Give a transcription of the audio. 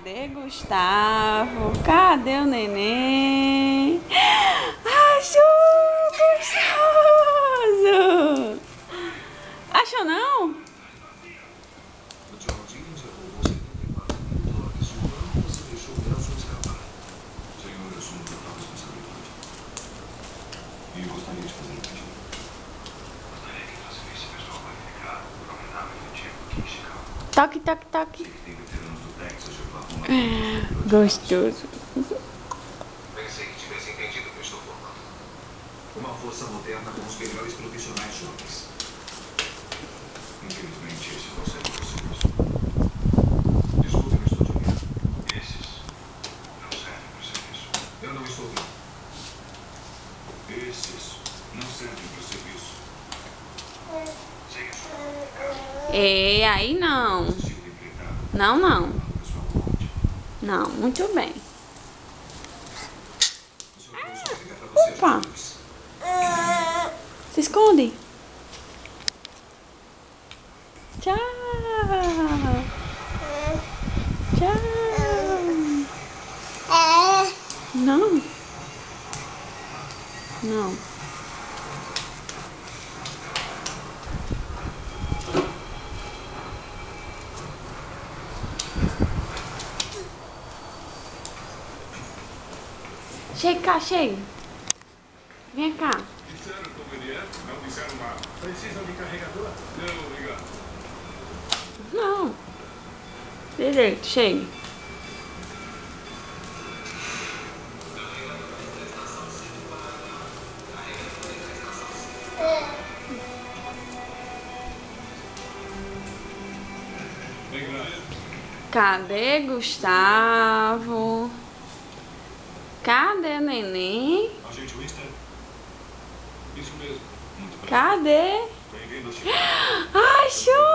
Cadê Gustavo? Cadê o neném? Achou, gostoso! Achou não? E eu gostaria de fazer um pedido. Gostaria que fosse vice-pessoal qualificado, proprietário efetivo aqui em Chicago. Toque, toque, toque. Sei que tem veteranos do Texas de Oklahoma. Gostoso. Pensei que tivesse entendido o que eu estou formando. Uma força moderna com os melhores profissionais jovens. Infelizmente, esse não serve para o serviço. Desculpe, não estou te ouvindo. Esses não servem para o serviço. Eu não estou ouvindo. Esses não servem para o serviço. Sei isso. E aí não. Não, não. Não, muito bem. Opa. Se esconde. Tchau. Tchau. Não. Não. Chega cá, chega. Vem cá. Disseram como ele é? Não disseram nada. Precisam de carregador? Não, obrigado. Não. Direito, chega. Cadê Gustavo? Cadê neném? Agente Winston? Isso mesmo. Muito bem. Cadê? Bem-vindo a Chicago. Achou!